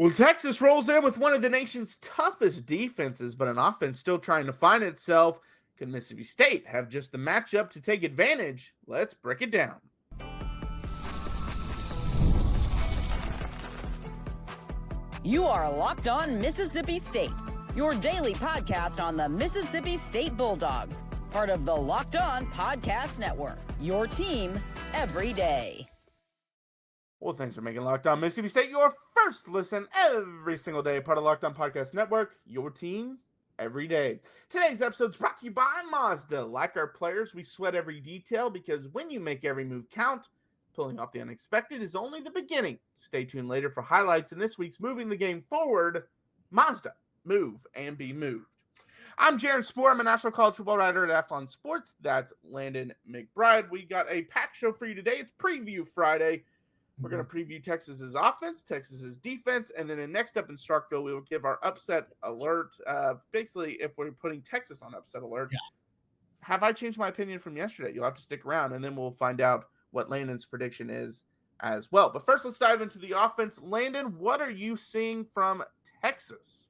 Well, Texas rolls in with one of the nation's toughest defenses, but an offense still trying to find itself. Can Mississippi State have just the matchup to take advantage? Let's break it down. You are Locked On Mississippi State, your daily podcast on the Mississippi State Bulldogs, part of the Locked On Podcast Network, your team every day. Well, thanks for making Locked On Mississippi State your first listen every single day, part of Locked On Podcast Network, your team every day. Today's episode is brought to you by Mazda. Like our players, we sweat every detail because when you make every move count, pulling off the unexpected is only the beginning. Stay tuned later for highlights in this week's Moving the Game Forward. Mazda, move and be moved. I'm Jaron Spor. I'm a national college football writer at Athlon Sports. That's Landon McBride. We got a packed show for you today. It's Preview Friday. We're going to preview Texas's offense, Texas's defense, and then next up in Starkville, we will give our upset alert. Basically, if we're putting Texas on upset alert, Have I changed my opinion from yesterday? You'll have to stick around, and then we'll find out what Landon's prediction is as well. But first, let's dive into the offense. Landon, what are you seeing from Texas?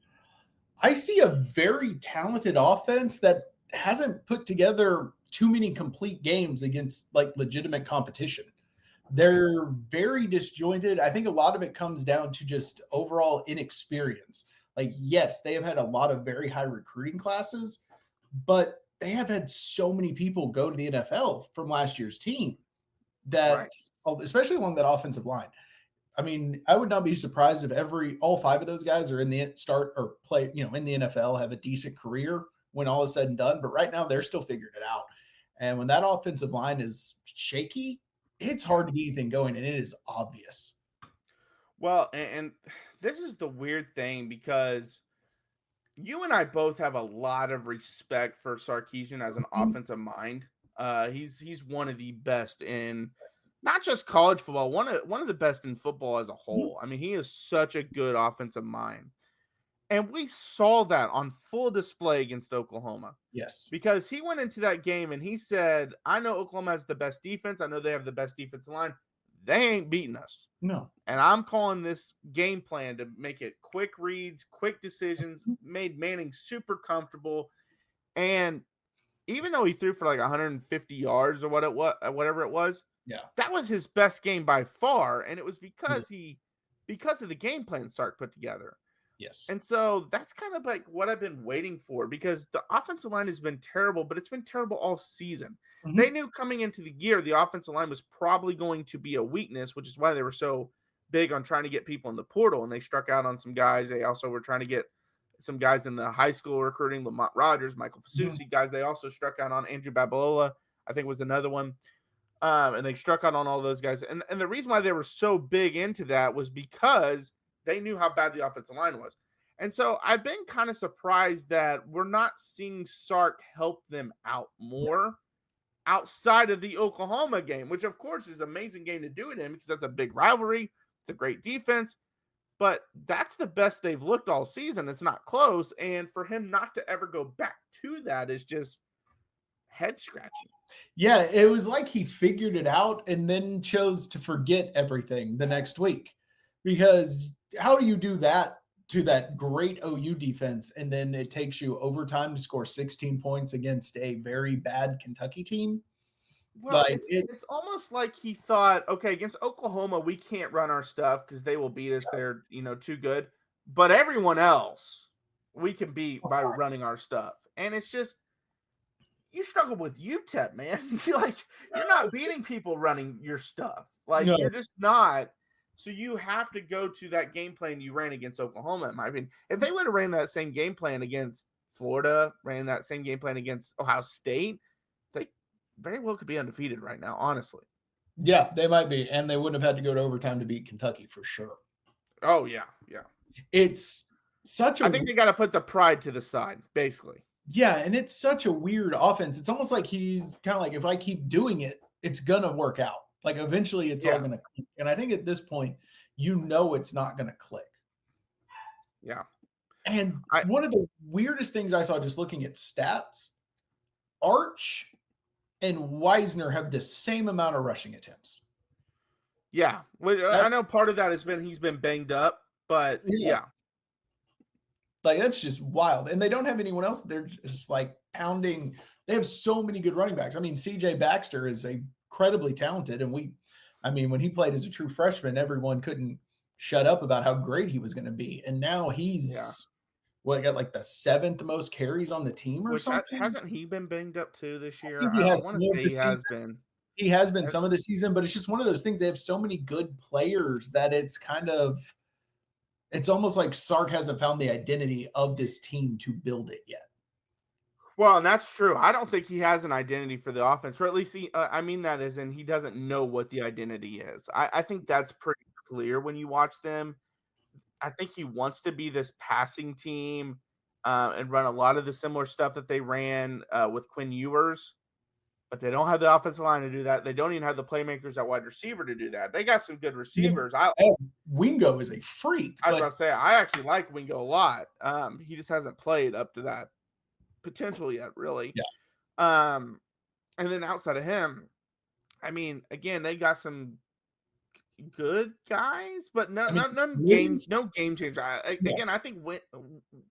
I see a very talented offense that hasn't put together too many complete games against like legitimate competition. They're very disjointed. I think a lot of it comes down to just overall inexperience. Like, yes, they have had a lot of very high recruiting classes, but they have had so many people go to the NFL from last year's team that, especially along that offensive line. I mean, I would not be surprised if all five of those guys are in the start or play, in the NFL, have a decent career when all is said and done. But right now they're still figuring it out. And when that offensive line is shaky, it's hard to get anything going, and it is obvious. Well, and this is the weird thing because you and I both have a lot of respect for Sarkisian as an offensive mind. He's one of the best in not just college football, one of the best in football as a whole. I mean, he is such a good offensive mind. And we saw that on full display against Oklahoma. Yes. Because he went into that game and he said, I know Oklahoma has the best defense. I know they have the best defensive line. They ain't beating us. No. And I'm calling this game plan to make it quick reads, quick decisions, made Manning super comfortable. And even though he threw for like 150 yards or whatever it was, that was his best game by far. And it was because of the game plan Sark put together. Yes. And so that's kind of like what I've been waiting for because the offensive line has been terrible, but it's been terrible all season. Mm-hmm. They knew coming into the year the offensive line was probably going to be a weakness, which is why they were so big on trying to get people in the portal, and they struck out on some guys. They also were trying to get some guys in the high school recruiting, Lamont Rogers, Michael Fasusi, guys. They also struck out on Andrew Babalola, I think was another one. And they struck out on all those guys. And the reason why they were so big into that was because they knew how bad the offensive line was. And so I've been kind of surprised that we're not seeing Sark help them out more outside of the Oklahoma game, which of course is an amazing game to do it in because that's a big rivalry. It's a great defense, but that's the best they've looked all season. It's not close. And for him not to ever go back to that is just head scratching. Yeah, it was like he figured it out and then chose to forget everything the next week. Because how do you do that to that great OU defense and then it takes you overtime to score 16 points against a very bad Kentucky team? Well, it's almost like he thought, okay, against Oklahoma, we can't run our stuff because they will beat us. They're, too good. But everyone else, we can beat by running our stuff. And it's just, you struggle with UTEP, man. You're not beating people running your stuff. You're just not. So you have to go to that game plan you ran against Oklahoma, in my opinion. If they would have ran that same game plan against Florida, ran that same game plan against Ohio State, they very well could be undefeated right now, honestly. Yeah, they might be. And they wouldn't have had to go to overtime to beat Kentucky for sure. Oh, yeah, yeah. It's such a... I think they got to put the pride to the side, basically. Yeah, and it's such a weird offense. It's almost like he's kind of like, if I keep doing it, it's going to work out. Like, eventually it's all going to click. And I think at this point, it's not going to click. Yeah. And one of the weirdest things I saw just looking at stats, Arch and Wisner have the same amount of rushing attempts. Yeah. Well, I know part of that has been he's been banged up. But yeah. Like, that's just wild. And they don't have anyone else. They're just like pounding. They have so many good running backs. I mean, CJ Baxter is incredibly talented. And when he played as a true freshman, everyone couldn't shut up about how great he was going to be. And now he's got like the 7th most carries on the team or something. Hasn't he been banged up too this year? I think he has. I want to say he has been. He has been some of the season, but it's just one of those things. They have so many good players that it's almost like Sark hasn't found the identity of this team to build it yet. Well, and that's true. I don't think he has an identity for the offense, or at least I mean that as in he doesn't know what the identity is. I think that's pretty clear when you watch them. I think he wants to be this passing team and run a lot of the similar stuff that they ran with Quinn Ewers, but they don't have the offensive line to do that. They don't even have the playmakers at wide receiver to do that. They got some good receivers. Wingo is a freak. I was about to say, I actually like Wingo a lot. He just hasn't played up to that potential yet, really. Yeah. And then outside of him, I mean, again, they got some good guys, but no game changer. Again, I think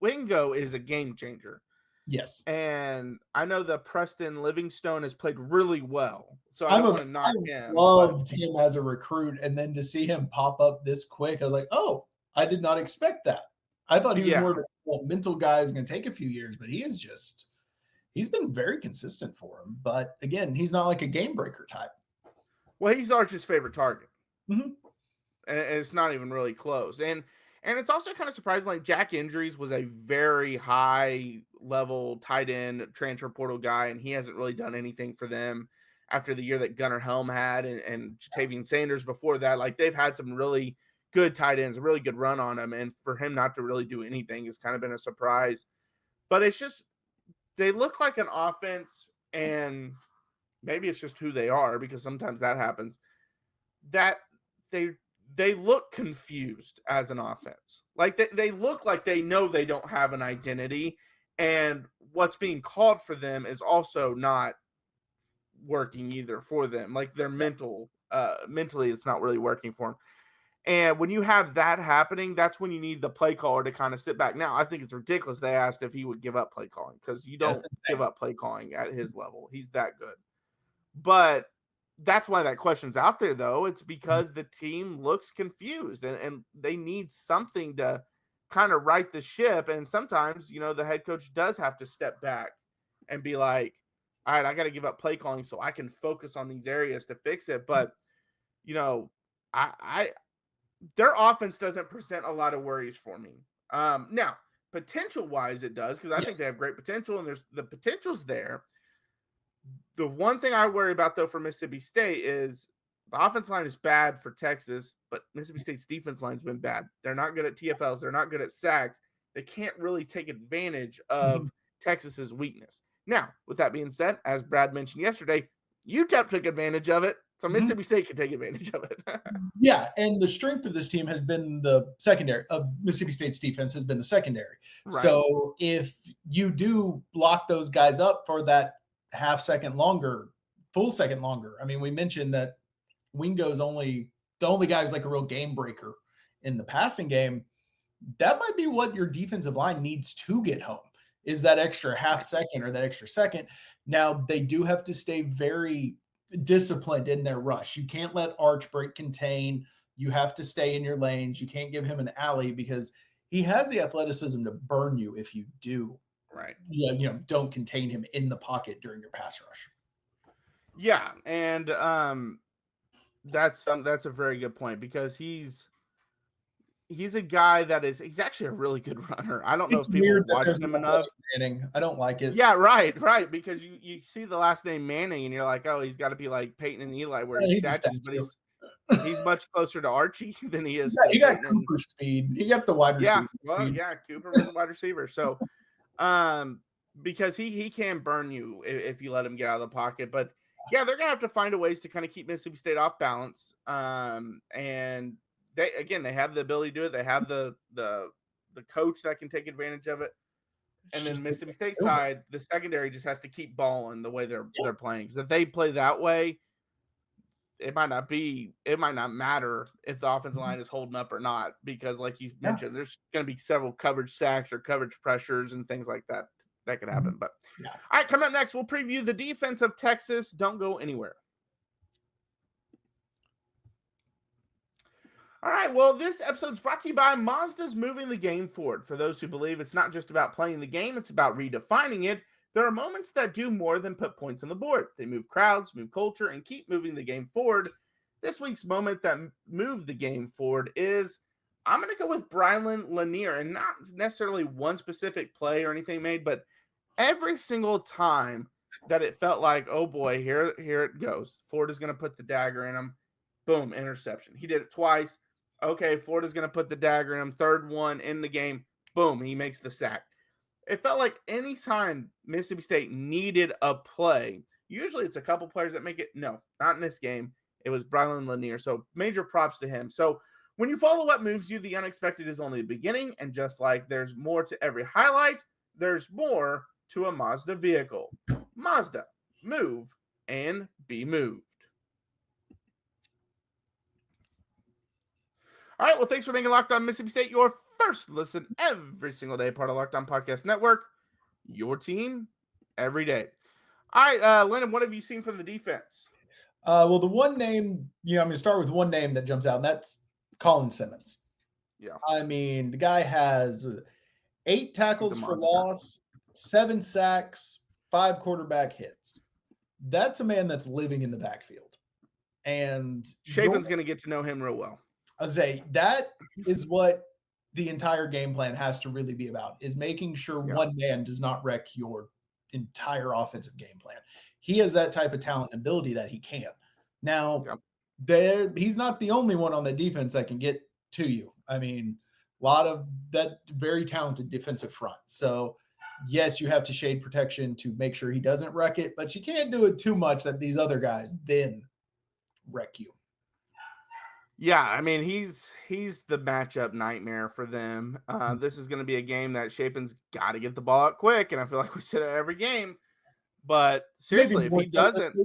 Wingo is a game changer. Yes. And I know that Preston Livingstone has played really well. So I don't want to knock him. Loved him as a recruit. And then to see him pop up this quick, I was like, oh, I did not expect that. I thought he was more of a mental guy who's going to take a few years, but he's been very consistent for him. But again, he's not like a game breaker type. Well, he's Arch's favorite target. Mm-hmm. And it's not even really close. And it's also kind of surprising, like Jack Injuries was a very high level tight end transfer portal guy, and he hasn't really done anything for them after the year that Gunnar Helm had and Jatavian Sanders before that. Like, they've had some really good tight ends, a really good run on them, and for him not to really do anything has kind of been a surprise. But it's just, they look like an offense, and maybe it's just who they are, because sometimes that happens, that they look confused as an offense. Like they look like they know they don't have an identity, and what's being called for them is also not working either for them. Like their mentally it's not really working for them. And when you have that happening, that's when you need the play caller to kind of sit back. Now, I think it's ridiculous they asked if he would give up play calling, because you don't give up play calling at his level. He's that good. But that's why that question's out there, though. It's because the team looks confused and they need something to kind of right the ship. And sometimes, the head coach does have to step back and be like, all right, I got to give up play calling so I can focus on these areas to fix it. But, their offense doesn't present a lot of worries for me. Now, potential-wise, it does, because I think they have great potential, and the potential's there. The one thing I worry about, though, for Mississippi State is the offense line is bad for Texas, but Mississippi State's defense line's been bad. They're not good at TFLs. They're not good at sacks. They can't really take advantage of Texas's weakness. Now, with that being said, as Brad mentioned yesterday, UTEP took advantage of it, so Mississippi State can take advantage of it. Yeah, and the strength of this team has been the secondary. Of Mississippi State's defense has been the secondary. Right. So if you do lock those guys up for that full second longer. I mean, we mentioned that Wingo's the only guy who's like a real game breaker in the passing game. That might be what your defensive line needs to get home, is that extra half second or that extra second. Now, they do have to stay very disciplined in their rush. You can't let Arch break contain. You have to stay in your lanes. You can't give him an alley, because he has the athleticism to burn you if you do. Right. Yeah, don't contain him in the pocket during your pass rush. Yeah, and that's a very good point, because he's a guy he's actually a really good runner. I don't know if people watch him enough. Manning. I don't like it. Yeah, right, because you see the last name Manning and you're like, oh, he's got to be like Peyton and Eli, where he's statues, but he's much closer to Archie than he is. He got Cooper speed. He got the wide receiver. Cooper was the wide receiver. So, because he can burn you if you let him get out of the pocket. But yeah, they're gonna have to find a ways to kind of keep Mississippi State off balance. And they have the ability to do it. They have the coach that can take advantage of it. And then Mississippi State side, the secondary just has to keep balling the way they're playing. Because if they play that way, it might not matter if the offensive line is holding up or not, because like you mentioned, there's going to be several coverage sacks or coverage pressures and things like that could happen. But all right, coming up next, we'll preview the defense of Texas. Don't go anywhere. All right, well, this episode is brought to you by Mazda's Moving the Game Forward. For those who believe it's not just about playing the game, it's about redefining it. There are moments that do more than put points on the board. They move crowds, move culture, and keep moving the game forward. This week's moment that moved the game forward is, I'm going to go with Brylan Lanier, and not necessarily one specific play or anything made, but every single time that it felt like, oh boy, here it goes. Florida's going to put the dagger in him. Boom, interception. He did it twice. Okay, Florida's going to put the dagger in him. Third one in the game. Boom, he makes the sack. It felt like any time Mississippi State needed a play, usually it's a couple players that make it. No, not in this game. It was Brylan Lanier. So major props to him. So when you follow what moves you, the unexpected is only the beginning. And just like there's more to every highlight, there's more to a Mazda vehicle. Mazda, move and be moved. All right, well, thanks for making Locked On Mississippi State your first listen every single day, part of Locked On Podcast Network, your team every day. All right, Landon, what have you seen from the defense? Well, the one name, I'm going to start with one name that jumps out, and that's Colin Simmons. Yeah. I mean, the guy has 8 tackles for loss, 7 sacks, 5 quarterback hits. That's a man that's living in the backfield. And Shapen's going to get to know him real well. I was say that is what the entire game plan has to really be about, is making sure one man does not wreck your entire offensive game plan. He has that type of talent and ability that he can. Now, he's not the only one on the defense that can get to you. I mean, a lot of that very talented defensive front. So, yes, you have to shade protection to make sure he doesn't wreck it, but you can't do it too much that these other guys then wreck you. Yeah, I mean, he's the matchup nightmare for them. This is going to be a game that Shapen's got to get the ball out quick, and I feel like we say that every game. But seriously, if he doesn't,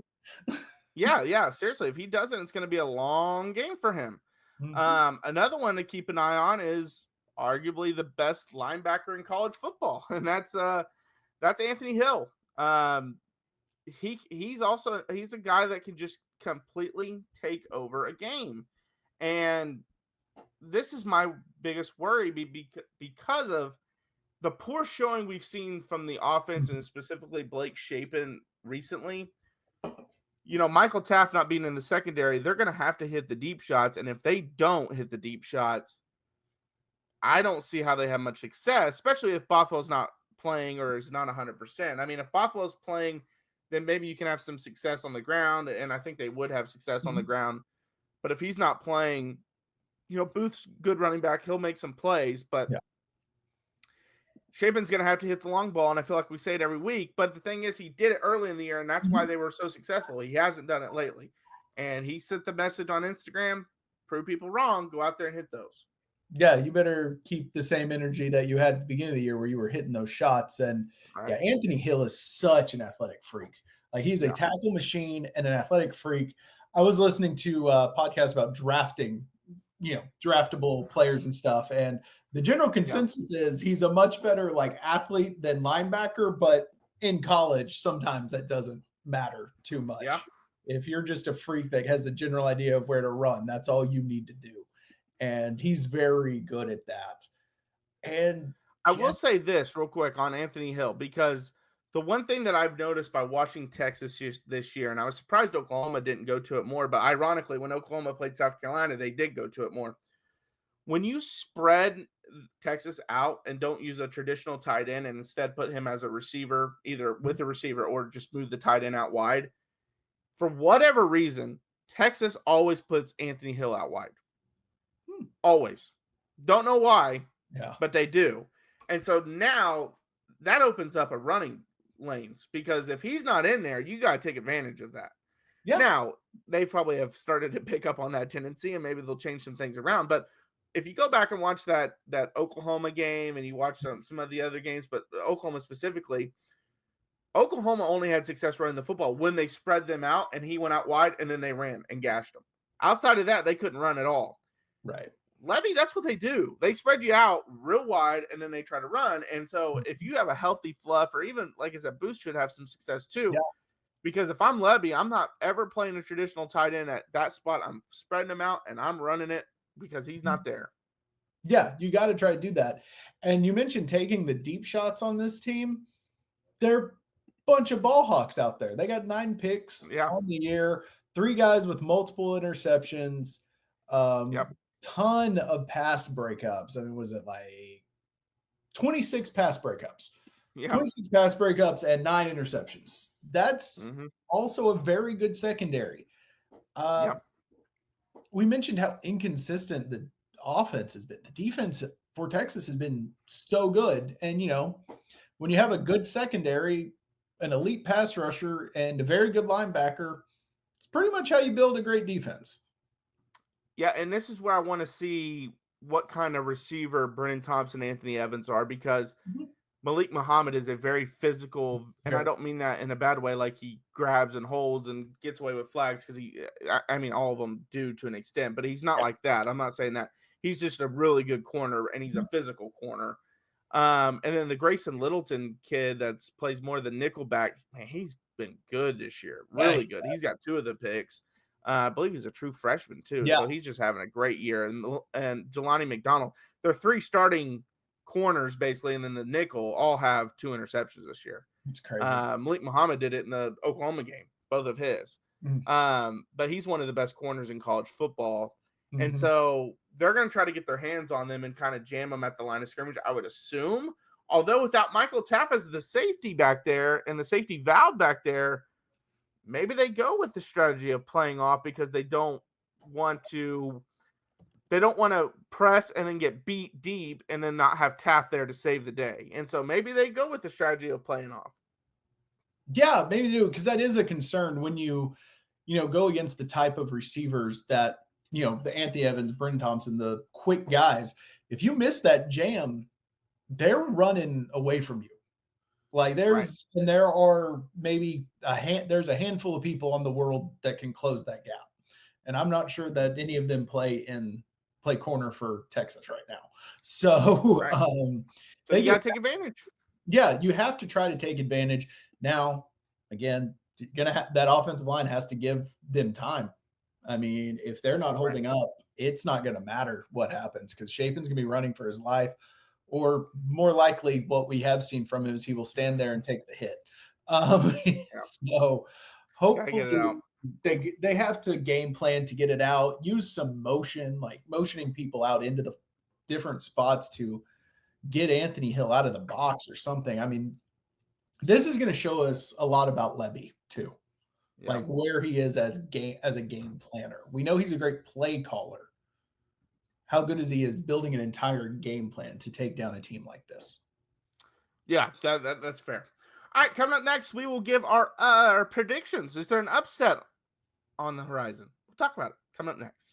seriously, if he doesn't, it's going to be a long game for him. Mm-hmm. Another one to keep an eye on is arguably the best linebacker in college football, and that's Anthony Hill. He's a guy that can just completely take over a game. And this is my biggest worry because of the poor showing we've seen from the offense, and specifically Blake Shapen recently. Michael Taft not being in the secondary, they're going to have to hit the deep shots. And if they don't hit the deep shots, I don't see how they have much success, especially if Bothwell's not playing or is not 100%. I mean, if Bothwell's playing, then maybe you can have some success on the ground, and I think they would have success on the ground. But if he's not playing, Booth's good running back. He'll make some plays, but Shapen's going to have to hit the long ball, and I feel like we say it every week. But the thing is, he did it early in the year, and that's why they were so successful. He hasn't done it lately. And he sent the message on Instagram, prove people wrong, go out there and hit those. Yeah, you better keep the same energy that you had at the beginning of the year where you were hitting those shots. And Anthony Hill is such an athletic freak. Like, he's a tackle machine and an athletic freak. I was listening to a podcast about drafting, draftable players and stuff. And the general consensus is he's a much better athlete than linebacker, but in college, sometimes that doesn't matter too much. Yeah. If you're just a freak that has a general idea of where to run, that's all you need to do. And he's very good at that. And I will say this real quick on Anthony Hill, because the one thing that I've noticed by watching Texas this year, and I was surprised Oklahoma didn't go to it more, but ironically, when Oklahoma played South Carolina, they did go to it more. When you spread Texas out and don't use a traditional tight end and instead put him as a receiver, either with a receiver or just move the tight end out wide, for whatever reason, Texas always puts Anthony Hill out wide. Always. Don't know why, but they do. And so now that opens up a running lanes, because if he's not in there, you got to take advantage of that. Yeah. Now, they probably have started to pick up on that tendency, and maybe they'll change some things around. But if you go back and watch that Oklahoma game, and you watch some of the other games, but Oklahoma specifically, Oklahoma only had success running the football when they spread them out and he went out wide and then they ran and gashed them. Outside of that, they couldn't run at all. Right. Levy, that's what they do. They spread you out real wide and then they try to run. And so if you have a healthy fluff, or even, like I said, Boost should have some success too. Yeah. Because if I'm Levy, I'm not ever playing a traditional tight end at that spot. I'm spreading him out and I'm running it because he's not there. Yeah, you got to try to do that. And you mentioned taking the deep shots on this team. They're a bunch of ball hawks out there. They got 9 picks on the year, 3 guys with multiple interceptions, ton of pass breakups. I mean, was it like 26 pass breakups? Yeah. 26 pass breakups and 9 interceptions. That's also a very good secondary. We mentioned how inconsistent the offense has been. The defense for Texas has been so good. And, you know, when you have a good secondary, an elite pass rusher, and a very good linebacker, it's pretty much how you build a great defense. Yeah, and this is where I want to see what kind of receiver Brennan Thompson and Anthony Evans are, because Malik Muhammad is a very physical, and I don't mean that in a bad way, like he grabs and holds and gets away with flags, because I mean, all of them do to an extent, but he's not like that. I'm not saying that. He's just a really good corner, and he's a physical corner. And then the Grayson Littleton kid that plays more of the nickelback, man, he's been good this year. Really good. He's got 2 of the picks. I believe he's a true freshman too. Yeah. So he's just having a great year. And Jelani McDonald, they're 3 starting corners basically, and then the nickel all have 2 interceptions this year. It's crazy. Malik Muhammad did it in the Oklahoma game, both of his. But he's one of the best corners in college football. And so they're going to try to get their hands on them and kind of jam them at the line of scrimmage, I would assume. Although without Michael Taff as the safety back there and the safety valve back there, maybe they go with the strategy of playing off, because they don't want to press and then get beat deep and then not have Taff there to save the day. And so maybe they go with the strategy of playing off. Yeah, maybe they do, because that is a concern when you go against the type of receivers that, the Anthony Evans, Brennan Thompson, the quick guys. If you miss that jam, they're running away from you. Like there are maybe there's a handful of people on the world that can close that gap. And I'm not sure that any of them play corner for Texas right now. So, so you got to take advantage. Yeah, you have to try to take advantage. Now, again, that offensive line has to give them time. I mean, if they're not holding up, it's not going to matter what happens, because Shapen's going to be running for his life. Or more likely, what we have seen from him is he will stand there and take the hit. So hopefully they have to game plan to get it out. Use some motion, like motioning people out into the different spots to get Anthony Hill out of the box or something. I mean, this is going to show us a lot about Levy too, like where he is as a game planner. We know he's a great play caller. How good is he at building an entire game plan to take down a team like this? Yeah, that's fair. All right, coming up next, we will give our predictions. Is there an upset on the horizon? We'll talk about it coming up next.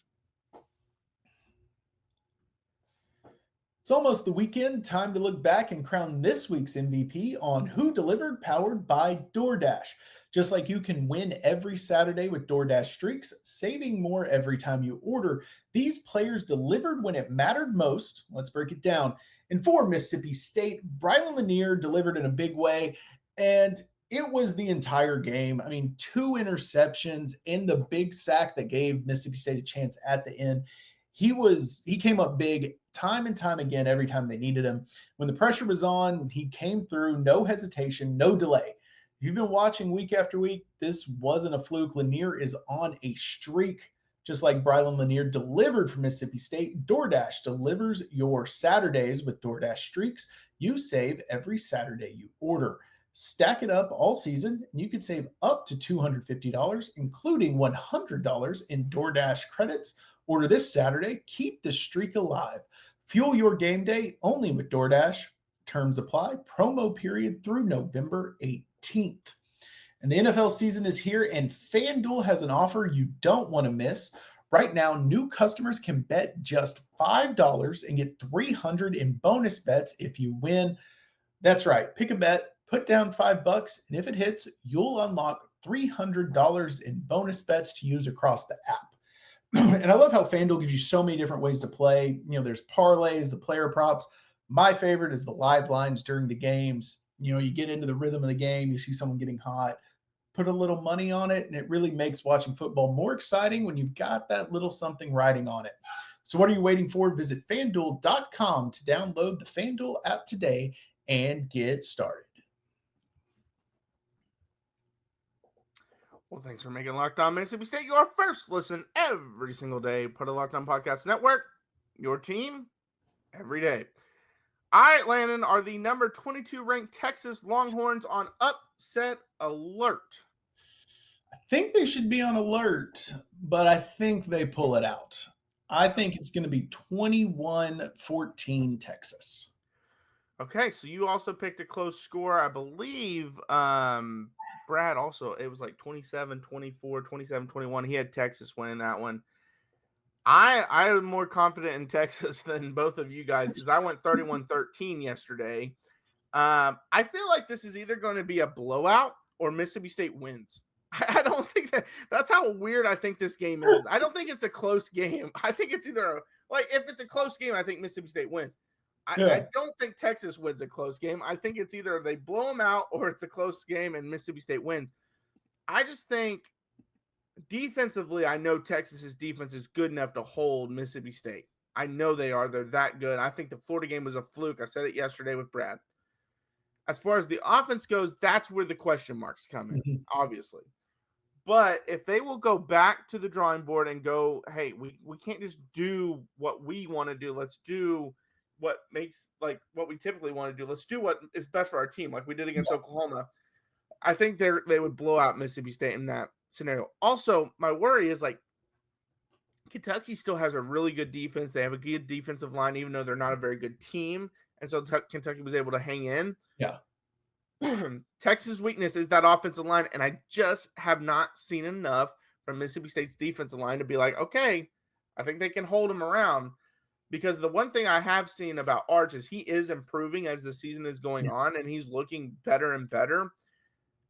It's almost the weekend. Time to look back and crown this week's MVP on Who Delivered, powered by DoorDash. Just like you can win every Saturday with DoorDash Streaks, saving more every time you order, these players delivered when it mattered most. Let's break it down. And for Mississippi State, Brylan Lanier delivered in a big way, and it was the entire game. I mean, 2 interceptions in the big sack that gave Mississippi State a chance at the end. He came up big time and time again every time they needed him. When the pressure was on, he came through, no hesitation, no delay. If you've been watching week after week, this wasn't a fluke. Lanier is on a streak, just like Brylan Lanier delivered for Mississippi State. DoorDash delivers your Saturdays with DoorDash Streaks. You save every Saturday you order. Stack it up all season, and you could save up to $250, including $100 in DoorDash credits. Order this Saturday. Keep the streak alive. Fuel your game day only with DoorDash. Terms apply. Promo period through November 18th. And the NFL season is here, and FanDuel has an offer you don't want to miss. Right now, new customers can bet just $5 and get $300 in bonus bets if you win. That's right. Pick a bet, Put down $5, and if it hits, you'll unlock $300 in bonus bets to use across the app. And I love how FanDuel gives you so many different ways to play. There's parlays, the player props. My favorite is the live lines during the games. You get into the rhythm of the game, you see someone getting hot, put a little money on it, and it really makes watching football more exciting when you've got that little something riding on it. So what are you waiting for? Visit FanDuel.com to download the FanDuel app today and get started. Well, thanks for making Locked On Mississippi State your first listen every single day. Part of the Locked On Podcast Network, your team every day. All right, Landon, are the number 22 ranked Texas Longhorns on upset alert? I think they should be on alert, but I think they pull it out. I think it's going to be 21-14 Texas. Okay, so you also picked a close score. I believe Brad also, it was like 27-24, 27-21. He had Texas winning that one. I am more confident in Texas than both of you guys because I went 31-13 yesterday. I feel like this is either going to be a blowout or Mississippi State wins. I don't think that's how weird I think this game is. I don't think it's a close game. I think it's either if it's a close game, I think Mississippi State wins. I don't think Texas wins a close game. I think it's either they blow them out or it's a close game and Mississippi State wins. I just think defensively, I know Texas's defense is good enough to hold Mississippi State. I know they are. They're that good. I think the Florida game was a fluke. I said it yesterday with Brad. As far as the offense goes, that's where the question marks come in, obviously. But if they will go back to the drawing board and go, hey, we can't just do what we want to do. Let's do what makes what we typically want to do. Let's do what is best for our team, like we did against Oklahoma. I think they would blow out Mississippi State in that scenario. Also, my worry is Kentucky still has a really good defense. They have a good defensive line, even though they're not a very good team. And so Kentucky was able to hang in. Yeah. Texas' weakness is that offensive line, and I just have not seen enough from Mississippi State's defensive line to be like, okay, I think they can hold them around. Because the one thing I have seen about Arch is he is improving as the season is going on, and he's looking better and better.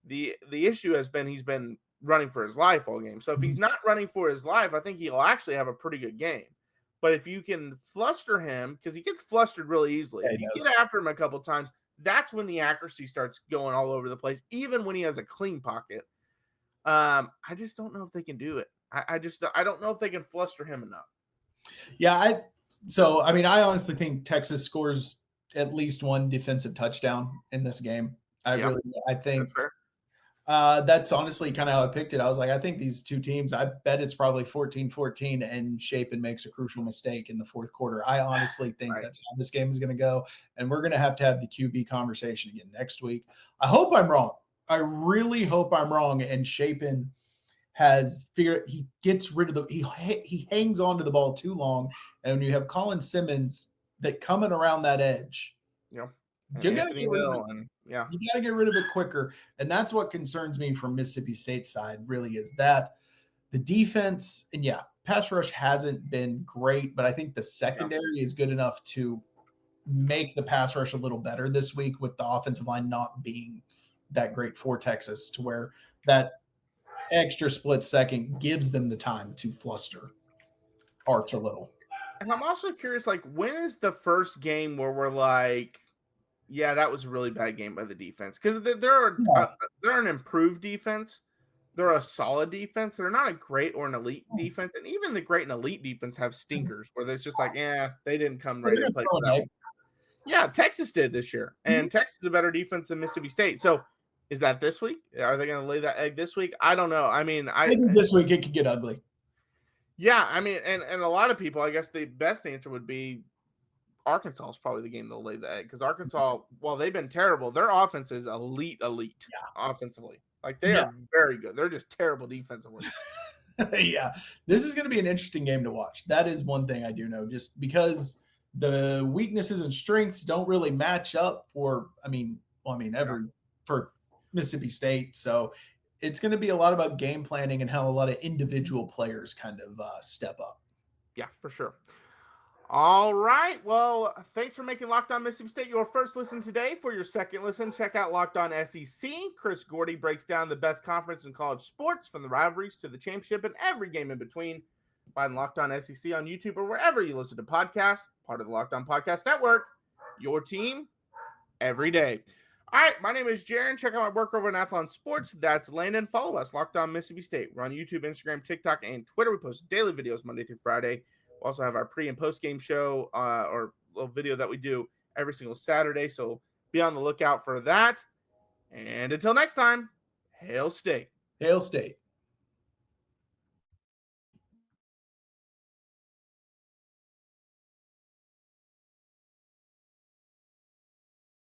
The issue has been he's been running for his life all game. So if he's not running for his life, I think he'll actually have a pretty good game. But if you can fluster him, because he gets flustered really easily, if you get after him a couple times, that's when the accuracy starts going all over the place, even when he has a clean pocket. I just don't know if they can do it. I don't know if they can fluster him enough. Yeah, I honestly think Texas scores at least one defensive touchdown in this game. I think that's honestly kind of how I picked it. I was like, I think these two teams, I bet it's probably 14-14 and Shapen makes a crucial mistake in the fourth quarter. I honestly think that's how this game is going to go. And we're going to have the QB conversation again next week. I hope I'm wrong. I really hope I'm wrong. And Shapen has figured he gets rid of he hangs on to the ball too long. And when you have Colin Simmons that coming around that edge, you got to get rid of it. You got to get rid of it quicker. And that's what concerns me from Mississippi State side really is that the defense and pass rush hasn't been great, but I think the secondary is good enough to make the pass rush a little better this week with the offensive line not being that great for Texas to where that extra split second gives them the time to fluster Arch a little. And I'm also curious, when is the first game where we're like, yeah, that was a really bad game by the defense? Because they're an improved defense. They're a solid defense. They're not a great or an elite defense. And even the great and elite defense have stinkers where there's just they didn't come ready to play for that one. Yeah, Texas did this year. And Texas is a better defense than Mississippi State. So is that this week? Are they going to lay that egg this week? I don't know. I mean, I think this week it could get ugly. Yeah, I mean, and a lot of people, I guess the best answer would be Arkansas is probably the game they'll lay the egg because Arkansas, while they've been terrible, their offense is elite offensively. They are very good. They're just terrible defensively. This is going to be an interesting game to watch. That is one thing I do know, just because the weaknesses and strengths don't really match up for Mississippi State. So it's going to be a lot about game planning and how a lot of individual players kind of step up. Yeah, for sure. All right. Well, thanks for making Locked On Mississippi State your first listen today. For your second listen, check out Locked On SEC. Chris Gordy breaks down the best conference in college sports, from the rivalries to the championship and every game in between. Find Locked On SEC on YouTube or wherever you listen to podcasts. Part of the Locked On Podcast Network. Your team every day. All right, my name is Jaron. Check out my work over in Athlon Sports. That's Landon. Follow us, Locked On Mississippi State. We're on YouTube, Instagram, TikTok, and Twitter. We post daily videos Monday through Friday. We also have our pre- and post-game show or little video that we do every single Saturday. So be on the lookout for that. And until next time, Hail State. Hail State.